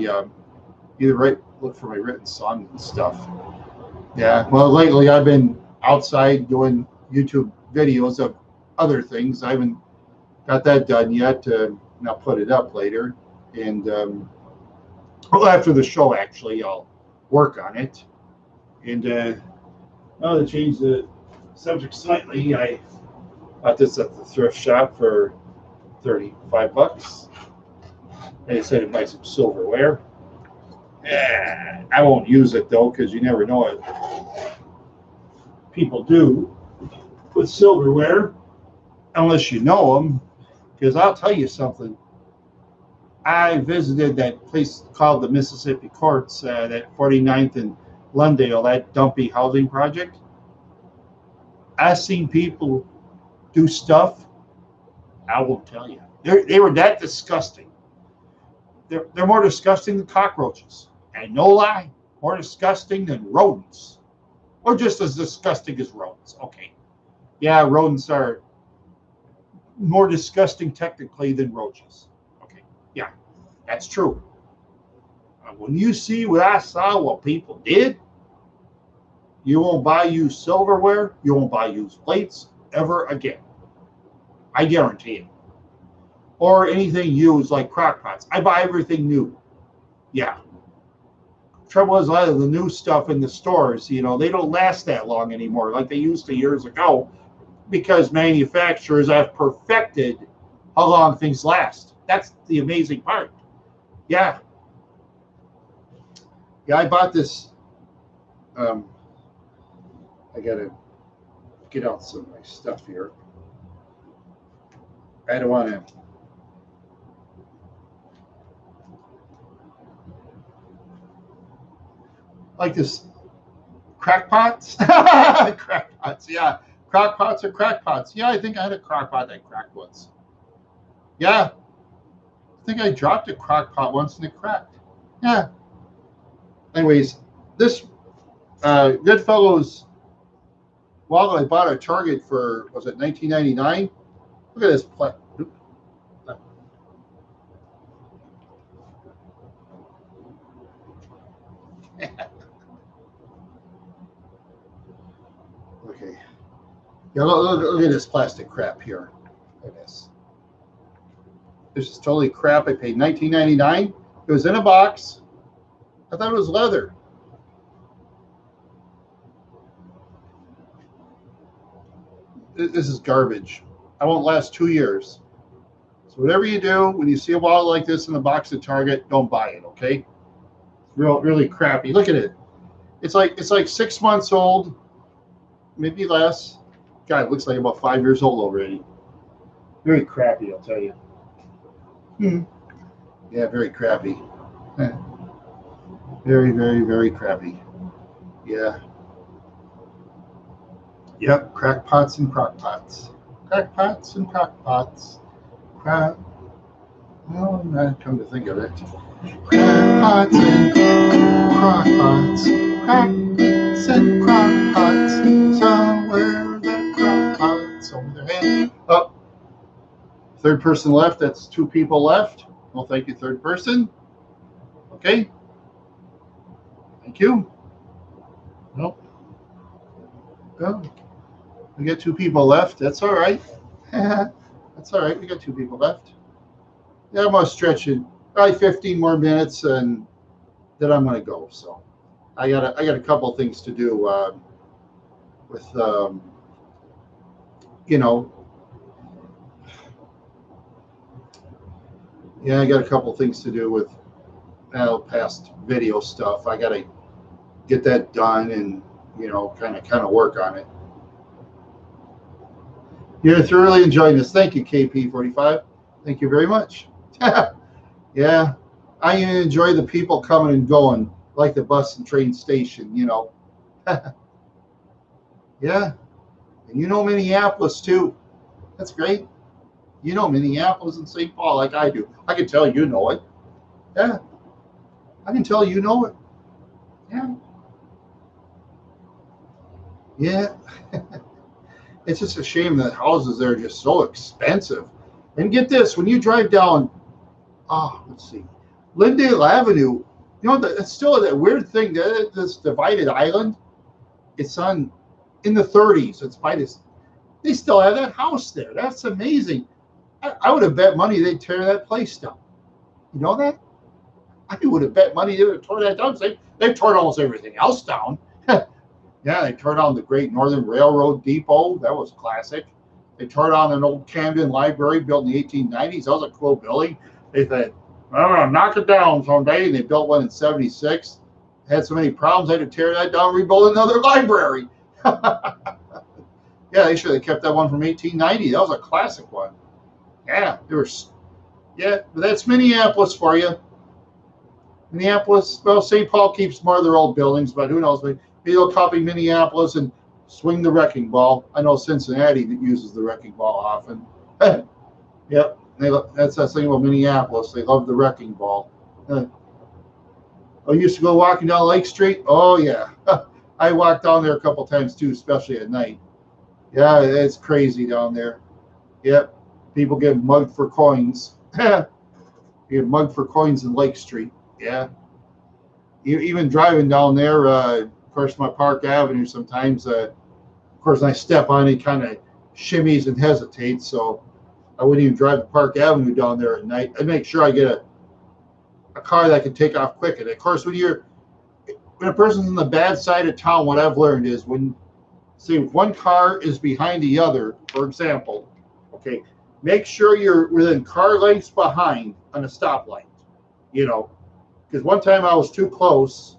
look for my written song and stuff. Yeah, well, lately I've been outside doing YouTube videos of other things. I haven't got that done yet. I'll put it up later. And well, after the show, actually, I'll work on it. And now to change the subject slightly, I bought this at the thrift shop for $35. I decided to buy some silverware. I won't use it though, because you never know what people do with silverware unless you know them. Because I'll tell you something. I visited that place called the Mississippi Courts, that 49th and Lundale, that dumpy housing project. I've seen people do stuff I won't tell you. They were that disgusting. They're more disgusting than cockroaches. And no lie, more disgusting than rodents. Or just as disgusting as rodents. Okay. Yeah, rodents are more disgusting technically than roaches. Okay. Yeah, that's true. When you see what I saw, what people did, you won't buy used silverware, you won't buy used plates ever again. I guarantee it. Or anything used like crock pots. I buy everything new. Yeah. Trouble is, a lot of the new stuff in the stores, they don't last that long anymore like they used to years ago, because manufacturers have perfected how long things last. That's the amazing part. Yeah. Yeah, I bought this. I got to get out some of my stuff here. I don't want to. Like this crack pots. Crack pots, yeah. Crock pots or crack pots. Yeah, I think I had a crock pot that cracked once. Yeah. I think I dropped a crock pot once and it cracked. Yeah. Anyways, this Goodfellows wallet I bought at Target for, was it $19.99? Look at this. Okay. Yeah, look at this plastic crap here. Look at this. This is totally crap. I paid $19.99. It was in a box. I thought it was leather. This is garbage. I won't last 2 years. So whatever you do, when you see a wallet like this in a box at Target, don't buy it, okay? It's really crappy. Look at it. It's like 6 months old. maybe less. God, it looks like about 5 years old already. Very crappy, I'll tell you. Yeah, very crappy. Very, very, very crappy. Yeah. Yep, crackpots and crockpots. Crackpots and crockpots. Crack. Well, not come to think of it. Crackpots and crockpots. Crackpots and crockpots. Somewhere the crockpots over there. Oh, third person left. That's 2 people left. Well, thank you, third person. Okay. Thank you. Nope. Well, we got 2 people left. That's all right. That's all right. We got 2 people left. Yeah, I'm gonna stretch it probably 15 more minutes, and then I'm gonna go. So I got a couple of things to do with you know. Yeah, I got a couple of things to do with past video stuff. I gotta get that done and kind of work on it. You're thoroughly enjoying this. Thank you, KP45. Thank you very much. Yeah, I enjoy the people coming and going, like the bus and train station, Yeah, and Minneapolis too. That's great. Minneapolis and St. Paul like I do. I can tell you know it. Yeah, I can tell you know it. Yeah. Yeah. It's just a shame that houses there are just so expensive. And get this, when you drive down, let's see, Lindale Avenue, it's still that weird thing, that this divided island. It's in the 30s. It's by this. They still have that house there. That's amazing. I would have bet money they'd tear that place down. You know that? I would have bet money they would have torn that down. They've torn almost everything else down. Yeah, they tore down the Great Northern Railroad Depot. That was classic. They tore down an old Camden Library built in the 1890s. That was a cool building. They said, I'm going to knock it down someday. And they built one in 76. Had so many problems, they had to tear that down and rebuild another library. Yeah, they should have kept that one from 1890. That was a classic one. Yeah, but that's Minneapolis for you. Minneapolis, well, St. Paul keeps more of their old buildings, but who knows? Maybe they'll copy Minneapolis and swing the wrecking ball. I know Cincinnati that uses the wrecking ball often. Yep, that's the thing about Minneapolis. They love the wrecking ball. I used to go walking down Lake Street. Oh, yeah. I walked down there a couple times, too, especially at night. Yeah, it's crazy down there. Yep, people get mugged for coins. You get mugged for coins in Lake Street. Yeah. Even driving down there, of course, my Park Avenue sometimes, of course, I step on it, kind of shimmies and hesitates, so I wouldn't even drive the Park Avenue down there at night. I'd make sure I get a car that can take off quick. And of course, when a person's on the bad side of town, what I've learned is if one car is behind the other, for example, okay, make sure you're within car lengths behind on a stoplight, because one time I was too close.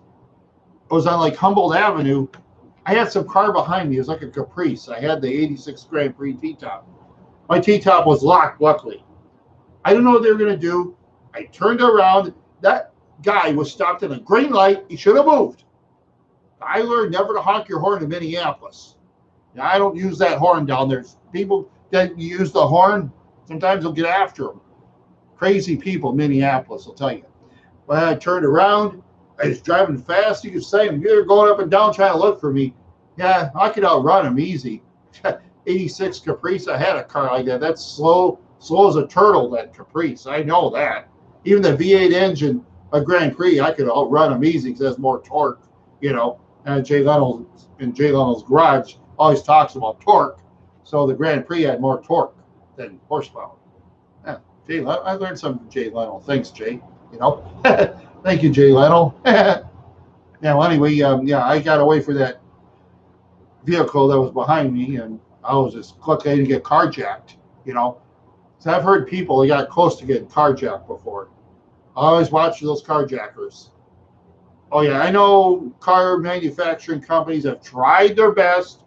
I was on like Humboldt Avenue. I had some car behind me. It was like a Caprice. I had the 86 Grand Prix T-top. My T-top was locked, luckily. I don't know what they were going to do. I turned around. That guy was stopped at a green light. He should have moved. I learned never to honk your horn in Minneapolis. Now, I don't use that horn down there. People that use the horn, sometimes they'll get after them. Crazy people in Minneapolis, I'll tell you. When I turned around, I was driving fast. You could say them. They're going up and down trying to look for me. Yeah, I could outrun them easy. 86 Caprice, I had a car like that. That's slow as a turtle, that Caprice. I know that. Even the V8 engine, a Grand Prix, I could outrun them easy because it has more torque, And Jay Leno's garage always talks about torque. So the Grand Prix had more torque than horsepower. Yeah, I learned something from Jay Leno. Thanks, Jay. Thank you, Jay Leno. Now, anyway, I got away from that vehicle that was behind me, and I was just lucky to get carjacked, So I've heard people that got close to getting carjacked before. I always watch those carjackers. Oh, yeah, I know car manufacturing companies have tried their best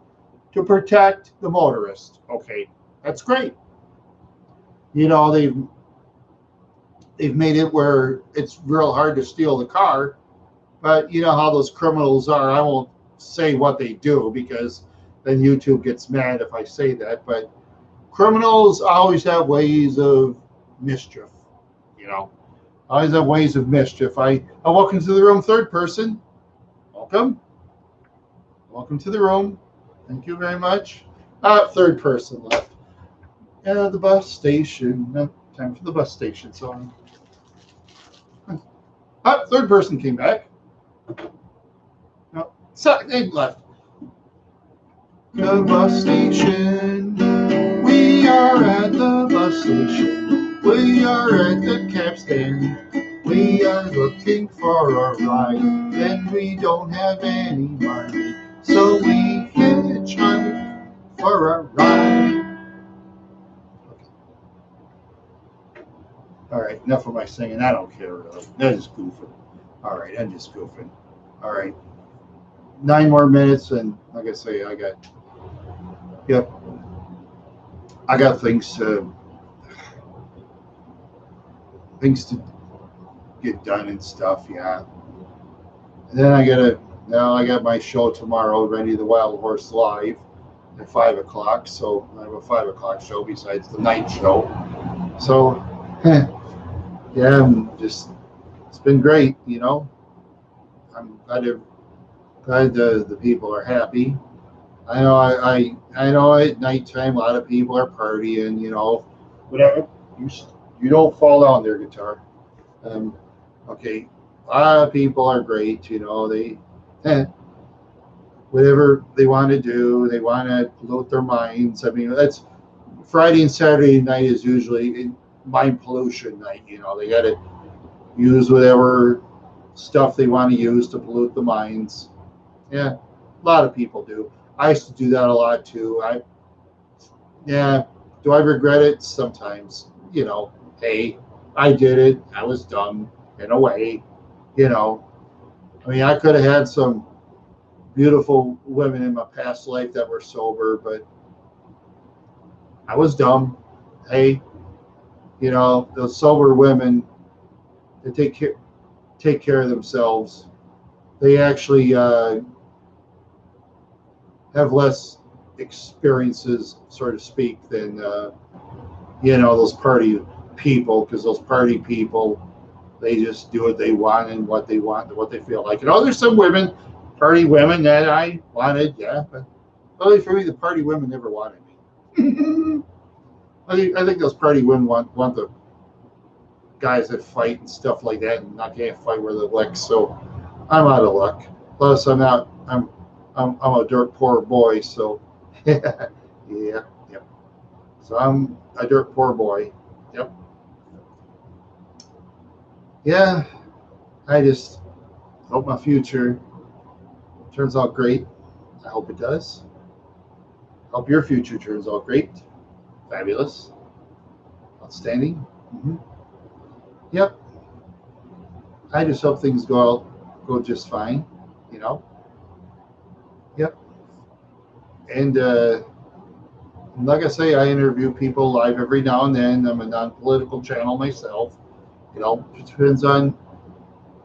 to protect the motorist. Okay, that's great. You know, they've made it where it's real hard to steal the car, but you know how those criminals are. I won't say what they do because then YouTube gets mad if I say that, but criminals always have ways of mischief, you know. Always have ways of mischief. I welcome to the room, third person. Welcome. Welcome to the room. Thank you very much. Third person left. The bus station. No, time for the bus station song. Third person came back. No, second left. The bus station. We are at the bus station. We are at the cab stand. We are looking for a ride, and we don't have any money, so we hitchhike for a ride. Okay. All right, enough of my singing. I don't care really. I'm just goofing. All right, I'm just goofing. All right, 9 more minutes, and like I say, I got things to get done and stuff. Yeah, and then I got my show tomorrow, Randy the Wild Horse Live at 5 o'clock. So I have a 5 o'clock show besides the night show. So yeah, it's been great. You know, I'm glad the people are happy. I know at nighttime a lot of people are partying, you know, whatever. You don't fall down there, guitar. Okay, a lot of people are great, you know. They whatever they want to do, they want to pollute their minds. I mean, that's Friday and Saturday night is usually mind pollution night. You know, they got to use whatever stuff they want to use to pollute the minds. Yeah, a lot of people do. I used to do that a lot too. Do I regret it? Sometimes, you know, hey, I did it. I was dumb in a way, you know. I mean, I could have had some beautiful women in my past life that were sober, but I was dumb. Hey, you know, those sober women, they take care of themselves. They actually have less experiences, so to speak, than you know, those party people, because those party people, they just do what they want and what they want and what they feel like. You know, there's some women, party women that I wanted, yeah, but only for me, the party women never wanted me. I think those party women want the guys that fight and stuff like that, and not can't fight where they lick. So I'm out of luck. Plus, I'm a dirt poor boy, so yeah. So I'm a dirt poor boy. Yep. Yeah. I just hope my future turns out great. I hope it does. Hope your future turns out great. Fabulous. Outstanding. Mm-hmm. Yep. I just hope things go just fine, you know. Yep. And like I say, I interview people live every now and then. I'm a non-political channel myself. You know, it depends on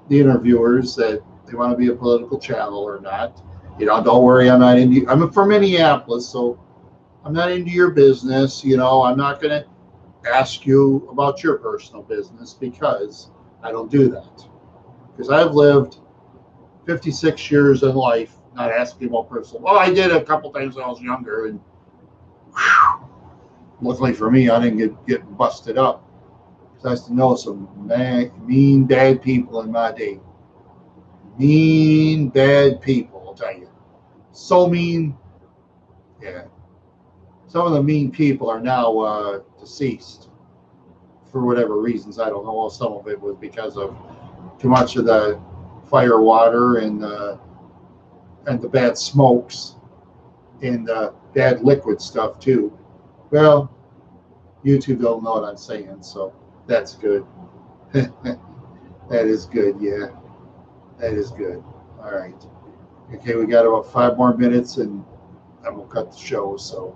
the interviewers that they want to be a political channel or not. You know, don't worry, I'm from Minneapolis, so I'm not into your business. You know, I'm not going to ask you about your personal business because I don't do that. Because I've lived 56 years in life not asking about personal. Well, I did a couple times when I was younger, and whew, luckily for me, I didn't get busted up. I used to know some mean, bad people in my day. Mean, bad people, I'll tell you. So mean. Yeah. Some of the mean people are now deceased for whatever reasons. I don't know. Well, some of it was because of too much of the fire water and the bad smokes and bad liquid stuff too. Well, YouTube don't know what I'm saying, so that's good. That is good, yeah. That is good. All right. Okay, we got about 5 more minutes, and I'm gonna cut the show. So,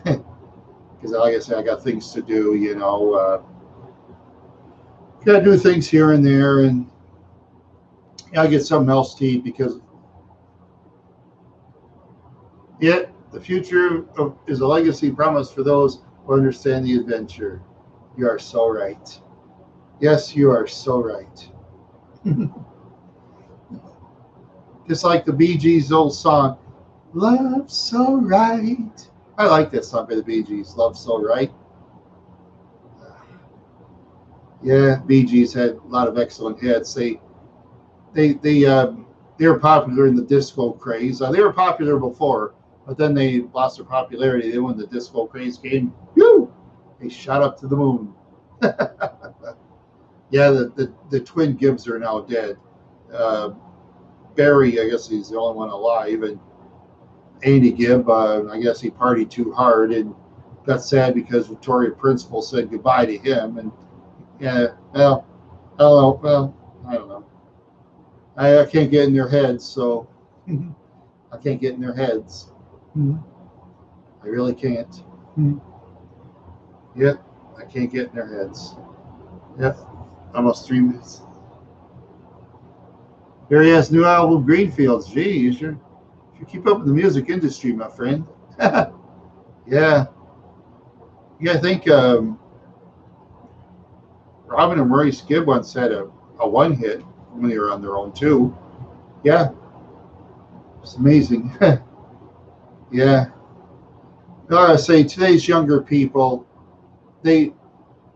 because like I said, I got things to do. Gotta do things here and there, and I get something else to eat because yet the future is a legacy promised for those who understand the adventure. You are so right. Yes, you are so right. Just like the Bee Gees' old song, Love So Right. I like that song by the Bee Gees, Love So Right. Yeah, Bee Gees had a lot of excellent hits. They were popular in the disco craze. They were popular before, but then they lost their popularity. Then when the disco craze came, whew, they shot up to the moon. Yeah, the twin Gibbs are now dead. Uh, Barry, I guess he's the only one alive, and Andy Gibb, I guess he partied too hard and got sad because Victoria Principal said goodbye to him. And yeah, well, I don't know. Well, I don't know. I can't get in their heads, so I can't get in their heads. I really can't. Yep, I can't get in their heads. Yep, almost 3 minutes. Here he has new album Greenfields. Gee, you should keep up with the music industry, my friend. Yeah, I think Robin and Maurice Gibb once had a one hit when they were on their own too. Yeah, it's amazing. Yeah, I gotta say today's younger people, they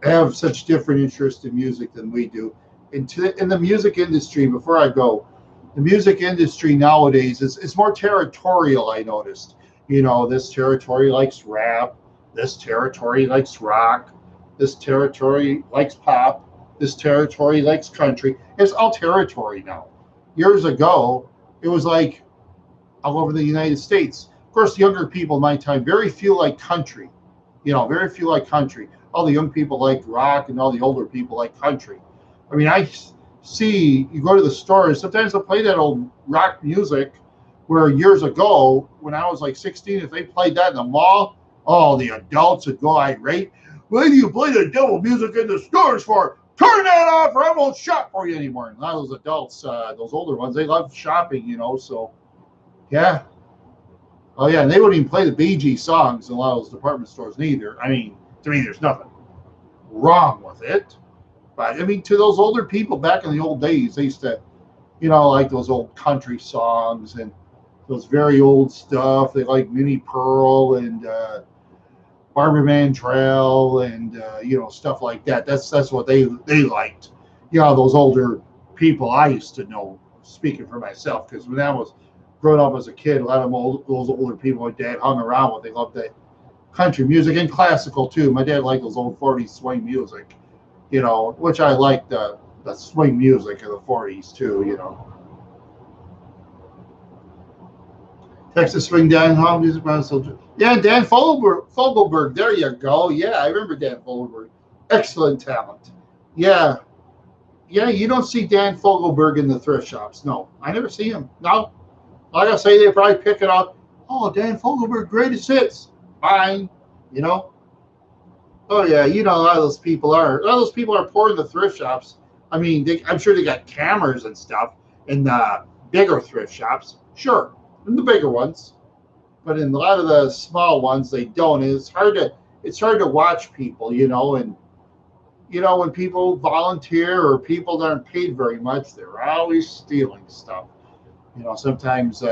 have such different interest in music than we do. In the music industry, before I go, the music industry nowadays is more territorial. I noticed. This territory likes rap. This territory likes rock. This territory likes pop. This territory likes country. It's all territory now. Years ago, it was like all over the United States. Of course, younger people in my time, very few like country. Very few like country. All the young people like rock, and all the older people like country. I mean, I see you go to the stores. Sometimes they'll play that old rock music. Where years ago, when I was like 16, if they played that in the mall, oh, the adults would go irate. Why do you play the devil music in the stores for? Turn that off, or I won't shop for you anymore. And a lot of those adults, those older ones, they love shopping. So yeah. Oh yeah, and they wouldn't even play the Bee Gees songs in a lot of those department stores neither. I mean, to me, there's nothing wrong with it. But I mean, to those older people back in the old days, they used to, like those old country songs and those very old stuff. They like Minnie Pearl and Barbara Mandrell and stuff like that. That's what they liked. Those older people I used to know. Speaking for myself, because when I was growing up as a kid, a lot of those older people my dad hung around with, they loved that country music and classical too. My dad liked those old 40s swing music, which I liked the swing music of the 40s too. Texas Swing Dan Hall Music Festival. Yeah, Dan Fogelberg. There you go. Yeah, I remember Dan Fogelberg. Excellent talent. Yeah. Yeah, you don't see Dan Fogelberg in the thrift shops. No, I never see him. No. Like I say, they probably pick it up. Oh, Dan Fogelberg, greatest hits. Fine. Oh yeah, a lot of those people are. A lot of those people are poor in the thrift shops. I mean, I'm sure they got cameras and stuff in the bigger thrift shops. Sure, in the bigger ones, but in a lot of the small ones, they don't. And it's hard to watch people, and when people volunteer or people that aren't paid very much, they're always stealing stuff. Sometimes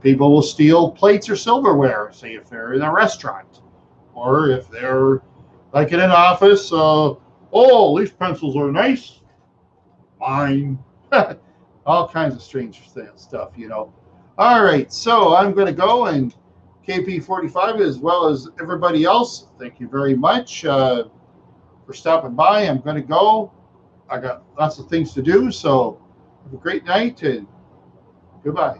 people will steal plates or silverware, say if they're in a restaurant, or if they're like in an office. Oh, these pencils are nice. Mine. All kinds of strange stuff. All right, so I'm going to go, and KP45 as well as everybody else, thank you very much for stopping by. I'm going to go. I got lots of things to do, so have a great night and goodbye.